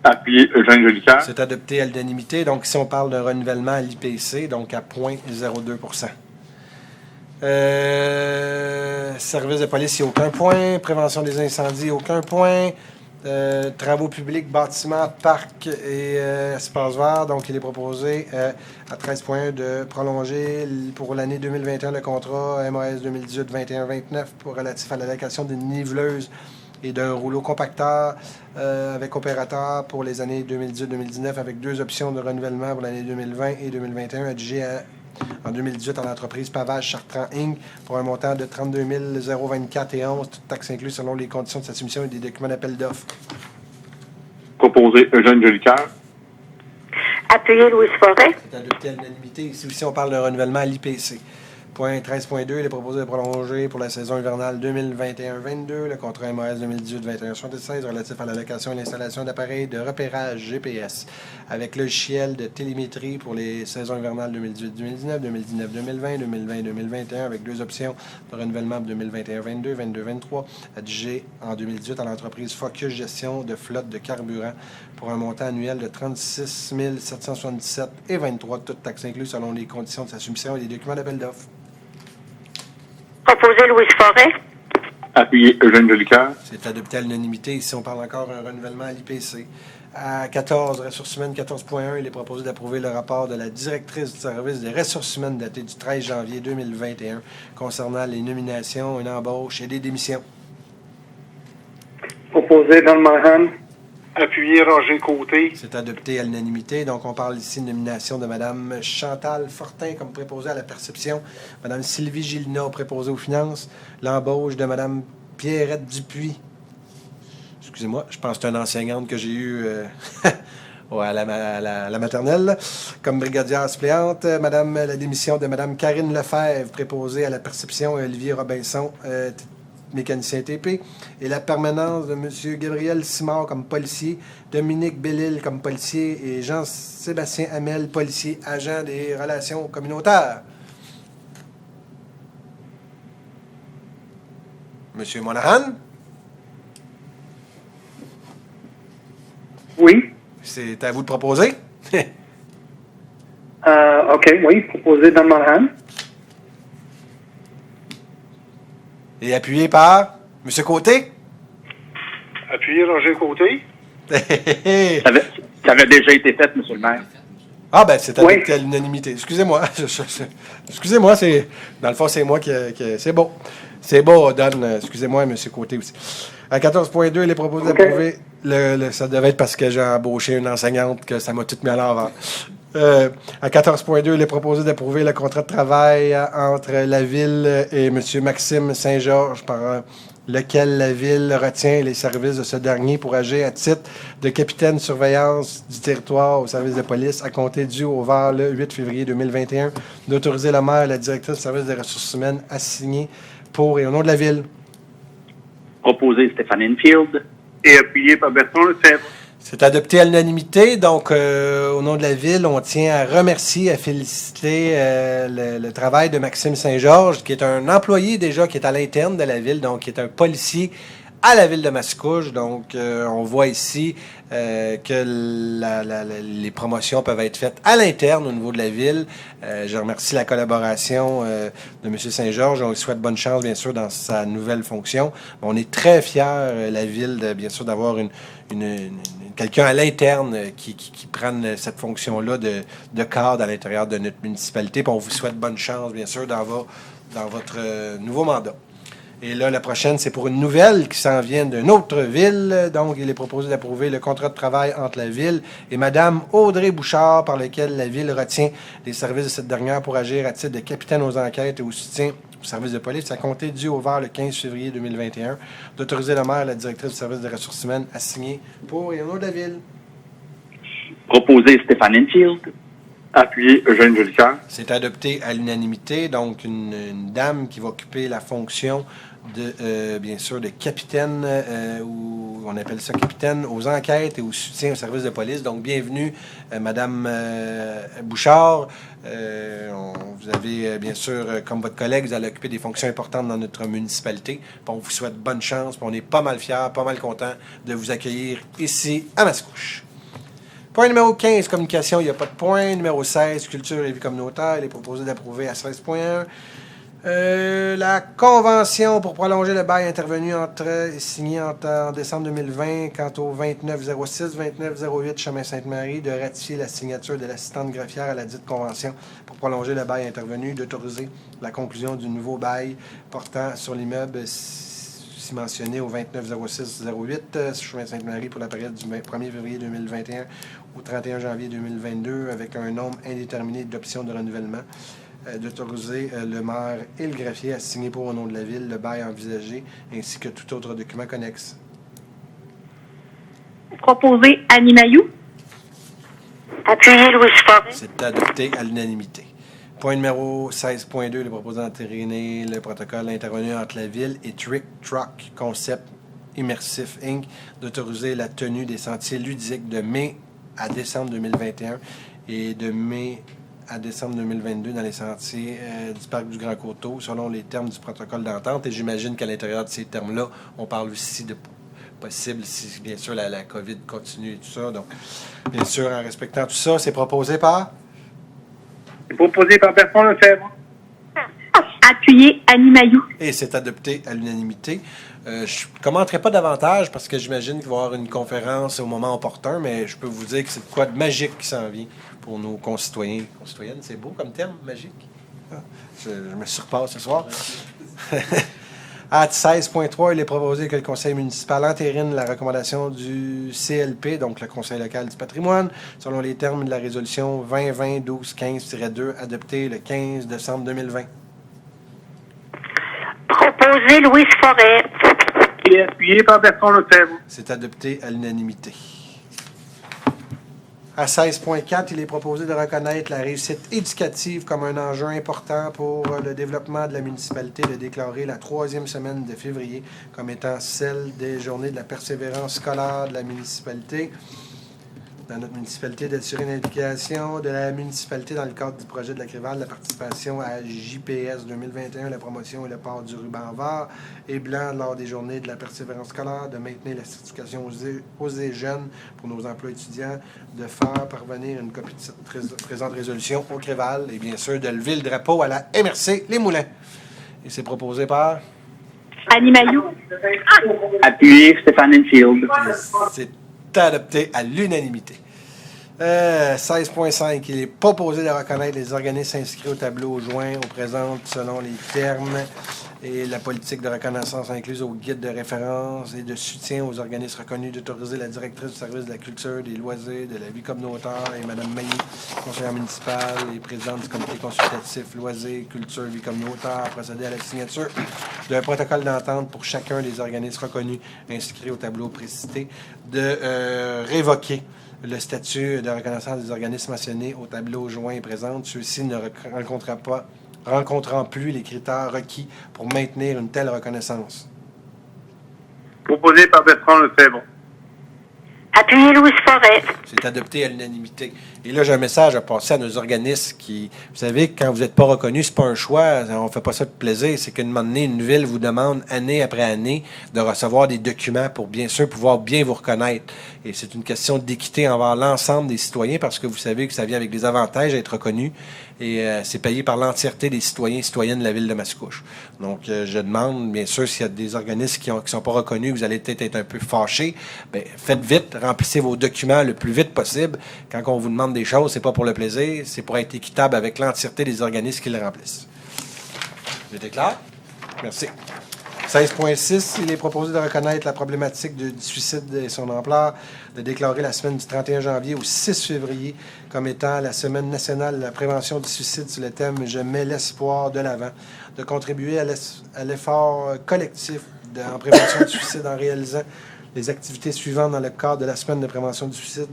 Appuyé Eugène Jolicoeur. C'est adopté à l'unanimité. Donc, ici, on parle d'un renouvellement à l'IPC, donc à 0,02%. Service de police, il n'y a aucun point. Prévention des incendies, aucun point. Travaux publics, bâtiments, parcs et espaces verts. Donc, il est proposé à 13.1 de prolonger pour l'année 2021 le contrat MAS 2018-21-29 relatif à l'allocation d'une niveleuse et d'un rouleau compacteur avec opérateur pour les années 2018-2019 avec deux options de renouvellement pour l'année 2020 et 2021 adjugées en 2018 en entreprise Pavage Chartrand Inc. pour un montant de 32 024 et 11, toutes taxes incluses selon les conditions de sa soumission et des documents d'appel d'offres. Proposé Eugène Jolicoeur. Appuyez Louise Forêt. C'est adopté à l'unanimité. Ici aussi, on parle d'un renouvellement à l'IPC. Point 13.2, il est proposé de prolonger pour la saison hivernale 2021-22 le contrat MAS 2018-21-76 relatif à l'allocation et l'installation d'appareils de repérage GPS avec logiciel de télémétrie pour les saisons hivernales 2018-2019, 2019-2020, 2020-2021 avec deux options de renouvellement 2021-22, 22-23 adjugées en 2018 à l'entreprise Focus Gestion de flotte de carburant pour un montant annuel de 36 777 et 23, toutes taxes incluses selon les conditions de sa soumission et les documents d'appel d'offres. Proposé Louise Forêt. Appuyé Eugène Jolicoeur. C'est adopté à l'unanimité. Ici, on parle encore d'un renouvellement à l'IPC. À 14, ressources humaines 14.1, il est proposé d'approuver le rapport de la directrice du service des ressources humaines daté du 13 janvier 2021 concernant les nominations, une embauche et des démissions. Proposé Don Monahan. Appuyé Roger Côté. C'est adopté à l'unanimité. Donc, on parle ici de nomination de Mme Chantal Fortin comme préposée à la perception, Mme Sylvie Gilina préposée aux finances, l'embauche de Mme Pierrette Dupuis. Excusez-moi, je pense que c'est une enseignante que j'ai eue à la maternelle, comme brigadière suppléante. La démission de Mme Karine Lefebvre, préposée à la perception, et Olivier Robinson, mécanicien TP, et la permanence de M. Gabriel Simard comme policier, Dominique Bellil comme policier et Jean-Sébastien Hamel, policier, agent des relations communautaires. M. Monahan? Oui. C'est à vous de proposer. OK, oui. Proposé Don Monahan. Et appuyé par M. Côté. Appuyez Roger Côté. Ça avait déjà été fait, M. le maire. Ah, ben, c'est Oui. adopté à l'unanimité. Excusez-moi. Excusez-moi, c'est. Dans le fond, c'est moi qui. C'est beau. C'est beau, Don. Excusez-moi, M. Côté aussi. À 14.2, il est proposé OK. d'approuver. Ça devait être parce que j'ai embauché une enseignante que ça m'a tout mis à l'envers. À 14.2, il est proposé d'approuver le contrat de travail entre la Ville et M. Maxime Saint-Georges par lequel la Ville retient les services de ce dernier pour agir à titre de capitaine de surveillance du territoire au service de police à compter du vers le 8 février 2021, d'autoriser la maire et la directrice du service des ressources humaines à signer pour et au nom de la Ville. Proposé Stéphane Enfield. Et appuyé par Bertrand Lefebvre. C'est adopté à l'unanimité. Donc, au nom de la Ville, on tient à remercier, à féliciter le travail de Maxime Saint-Georges, qui est un employé déjà qui est à l'interne de la Ville, donc qui est un policier à la Ville de Mascouche. Donc, on voit ici que les promotions peuvent être faites à l'interne au niveau de la Ville. Je remercie la collaboration de M. Saint-Georges. On lui souhaite bonne chance, bien sûr, dans sa nouvelle fonction. On est très fiers, la Ville, bien sûr, d'avoir quelqu'un à l'interne qui prenne cette fonction-là de cadre à l'intérieur de notre municipalité. Puis on vous souhaite bonne chance, bien sûr, dans votre nouveau mandat. Et là, la prochaine, c'est pour une nouvelle qui s'en vient d'une autre ville. Donc, il est proposé d'approuver le contrat de travail entre la Ville et Mme Audrey Bouchard, par lequel la Ville retient les services de cette dernière pour agir à titre de capitaine aux enquêtes et au soutien au service de police à compter du vers le 15 février 2021, d'autoriser la maire et la directrice du service des ressources humaines à signer pour et au nom de la Ville. Proposé Stéphane Enfield. Appuyé Eugène Jolicoeur. C'est adopté à l'unanimité, donc une dame qui va occuper la fonction de, bien sûr, de capitaine, ou on appelle ça capitaine aux enquêtes et au soutien au service de police. Donc, bienvenue, Madame Bouchard. Vous avez, bien sûr, comme votre collègue, vous allez occuper des fonctions importantes dans notre municipalité. Puis on vous souhaite bonne chance. Puis on est pas mal fiers, pas mal contents de vous accueillir ici à Mascouche. Point numéro 15, communication, il n'y a pas de point. Numéro 16, culture et vie communautaire, il est proposé d'approuver à 16.1. La convention pour prolonger le bail intervenu signé en décembre 2020 quant au 2906-2908 chemin Sainte-Marie, de ratifier la signature de l'assistante greffière à la dite convention pour prolonger le bail intervenu, d'autoriser la conclusion du nouveau bail portant sur l'immeuble si mentionné au 2906-08 chemin Sainte-Marie pour la période du 1er février 2021 au 31 janvier 2022 avec un nombre indéterminé d'options de renouvellement. D'autoriser le maire et le greffier à signer pour au nom de la Ville le bail envisagé ainsi que tout autre document connexe. Proposé Annie Mailloux. Appuyé Louis Forêt. C'est adopté à l'unanimité. Point numéro 16.2, il est proposé d'entériner le protocole intervenu entre la Ville et Trick Truck Concept Immersif Inc. d'autoriser la tenue des sentiers ludiques de mai à décembre 2021 et de mai à décembre 2022 dans les sentiers du Parc du Grand Coteau, selon les termes du protocole d'entente. Et j'imagine qu'à l'intérieur de ces termes-là, on parle aussi de possible si, bien sûr, la COVID continue et tout ça. Donc, bien sûr, en respectant tout ça, c'est proposé par... C'est proposé par Bertrand Lefebvre. Appuyé Annie Mailloux. Et c'est adopté à l'unanimité. Je ne commenterai pas davantage parce que j'imagine qu'il va y avoir une conférence au moment opportun, mais je peux vous dire que c'est quoi de magique qui s'en vient pour nos concitoyens. Concitoyennes, c'est beau comme terme, magique. Ah, je me surpasse ce soir. À 16.3, il est proposé que le conseil municipal entérine la recommandation du CLP, donc le Conseil local du patrimoine, selon les termes de la résolution 2020-12-15-2, adoptée le 15 décembre 2020. Proposé Louis Forêt. Et appuyé par Bertrand Lefebvre. C'est adopté à l'unanimité. À 16.4, il est proposé de reconnaître la réussite éducative comme un enjeu important pour le développement de la municipalité, de déclarer la 3e semaine de février comme étant celle des journées de la persévérance scolaire de la municipalité. dans notre municipalité d'assurer l'implication de la municipalité dans le cadre du projet de la CRIVAL, la participation à JPS 2021, la promotion et le port du ruban vert et blanc lors des journées de la persévérance scolaire, de maintenir la certification aux jeunes pour nos emplois étudiants, de faire parvenir une copie de cette présente résolution au CRIVAL et bien sûr de lever le drapeau à la MRC Les Moulins. Et c'est proposé par... Annie Mailloux. Appuyé Stéphane Enfield. C'est adopté à l'unanimité. 16.5. Il est proposé de reconnaître les organismes inscrits au tableau joint au présent selon les termes et la politique de reconnaissance incluse au guide de référence et de soutien aux organismes reconnus, d'autoriser la directrice du service de la culture, des loisirs, de la vie communautaire et Mme Mailly, conseillère municipale et présidente du comité consultatif loisirs, culture, vie communautaire, à procéder à la signature d'un protocole d'entente pour chacun des organismes reconnus inscrits au tableau précité, de révoquer le statut de reconnaissance des organismes mentionnés au tableau joint et présent. Ceux-ci ne rencontrant plus les critères requis pour maintenir une telle reconnaissance. Proposé par Bertrand Lefebvre. Appuyé Louise Forêt. C'est adopté à l'unanimité. Et là, j'ai un message à passer à nos organismes qui, vous savez, quand vous n'êtes pas reconnu, c'est pas un choix, on fait pas ça de plaisir, c'est qu'à un moment donné, une ville vous demande année après année de recevoir des documents pour bien sûr pouvoir bien vous reconnaître. Et c'est une question d'équité envers l'ensemble des citoyens parce que vous savez que ça vient avec des avantages à être reconnu et c'est payé par l'entièreté des citoyens et citoyennes de la ville de Mascouche. Donc, je demande, bien sûr, s'il y a des organismes qui sont pas reconnus, vous allez peut-être être un peu fâchés, bien, faites vite, remplissez vos documents le plus vite possible. Quand on vous demande des choses, c'est pas pour le plaisir, c'est pour être équitable avec l'entièreté des organismes qui les remplissent. J'étais clair? Merci. 16.6, il est proposé de reconnaître la problématique du suicide et son ampleur, de déclarer la semaine du 31 janvier au 6 février comme étant la semaine nationale de la prévention du suicide sur le thème « Je mets l'espoir de l'avant », de contribuer à l'effort collectif en prévention du suicide en réalisant les activités suivantes dans le cadre de la semaine de prévention du suicide.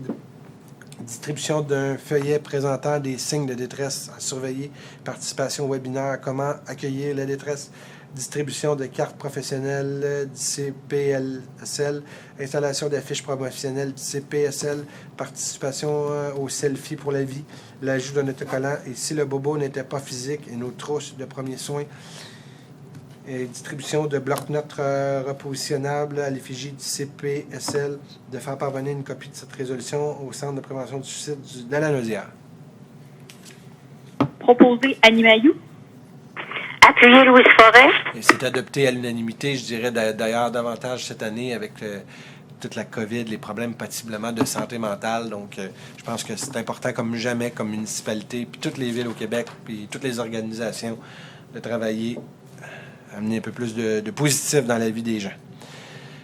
Distribution d'un feuillet présentant des signes de détresse à surveiller, participation au webinaire « Comment accueillir la détresse », distribution de cartes professionnelles du CPSL, installation d'affiches promotionnelles du CPSL, participation au selfie pour la vie, l'ajout d'un autocollant et si le bobo n'était pas physique et nos trousses de premiers soins, et distribution de blocs-notes repositionnables à l'effigie du CPSL, de faire parvenir une copie de cette résolution au Centre de prévention du suicide de la Naudière. Proposé Annie Mailloux. Appuyé Louise Forêt. Et c'est adopté à l'unanimité, je dirais d'ailleurs davantage cette année avec toute la COVID, les problèmes patiblement de santé mentale. Donc, je pense que c'est important comme jamais, comme municipalité, puis toutes les villes au Québec, puis toutes les organisations, de travailler, amener un peu plus de positif dans la vie des gens.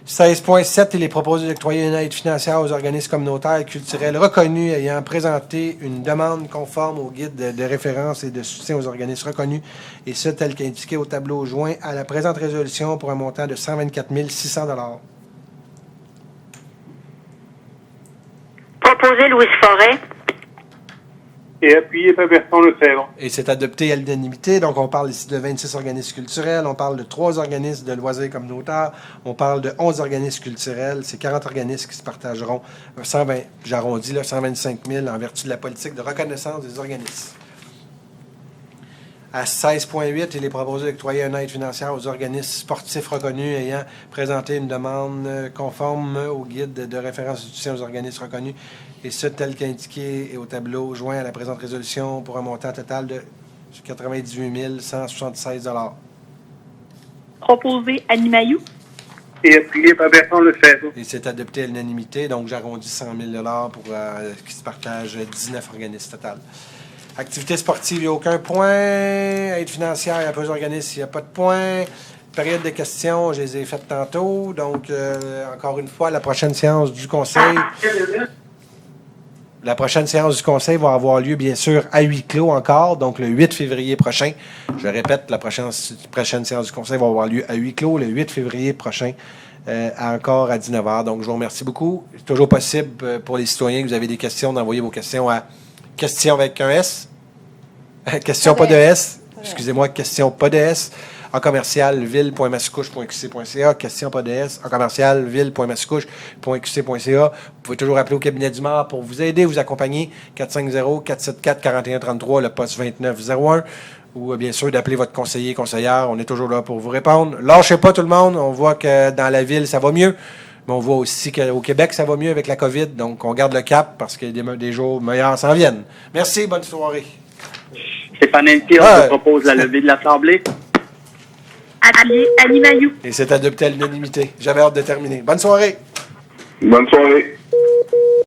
16.7, il est proposé d'octroyer une aide financière aux organismes communautaires et culturels reconnus ayant présenté une demande conforme au guide de référence et de soutien aux organismes reconnus, et ce, tel qu'indiqué au tableau joint à la présente résolution pour un montant de 124 600 $. Proposé Louise Forêt. Et appuyé par Bertrand Lefebvre. Et c'est adopté à l'unanimité. Donc, on parle ici de 26 organismes culturels, on parle de 3 organismes de loisirs communautaires, on parle de 11 organismes culturels. C'est 40 organismes qui se partageront 120, j'arrondis là, 125 000 en vertu de la politique de reconnaissance des organismes. À 16.8, il est proposé d'octroyer une aide financière aux organismes sportifs reconnus ayant présenté une demande conforme au guide de référence de soutien aux organismes reconnus, et ce, tel qu'indiqué et au tableau joint à la présente résolution pour un montant total de 98 176 $. Proposé Annie Mailloux. Et appuyé par Bertrand Lefebvre. Et c'est adopté à l'unanimité, donc j'arrondis 100 000 $ pour qui se partagent 19 organismes total. Activité sportive, il n'y a aucun point. Aide financière, il y a peu d'organismes, il n'y a pas de point. Période de questions, je les ai faites tantôt. Donc, encore une fois, la prochaine séance du Conseil. La prochaine séance du Conseil va avoir lieu, bien sûr, à huis clos encore, donc le 8 février prochain. Je répète, la prochaine séance du Conseil va avoir lieu à huis clos le 8 février prochain, encore à 19h. Donc, je vous remercie beaucoup. C'est toujours possible pour les citoyens que vous avez des questions d'envoyer vos questions à question avec un S. Question pas de S. Excusez-moi, question pas de S. en commercial ville.massicouche.qc.ca. Question pas de S, en commercial ville.massicouche.qc.ca. Vous pouvez toujours appeler au cabinet du maire pour vous aider, vous accompagner. 450-474-4133, le poste 2901. Ou bien sûr d'appeler votre conseiller, conseillère. On est toujours là pour vous répondre. Lâchez pas tout le monde. On voit que dans la ville, ça va mieux. Mais on voit aussi qu'au Québec, ça va mieux avec la COVID. Donc, on garde le cap parce que des jours meilleurs s'en viennent. Merci, bonne soirée. Stéphane Enfield, je propose la levée de l'Assemblée. Annie Mailloux. Et c'est adopté à l'unanimité. J'avais hâte de terminer. Bonne soirée. Bonne soirée.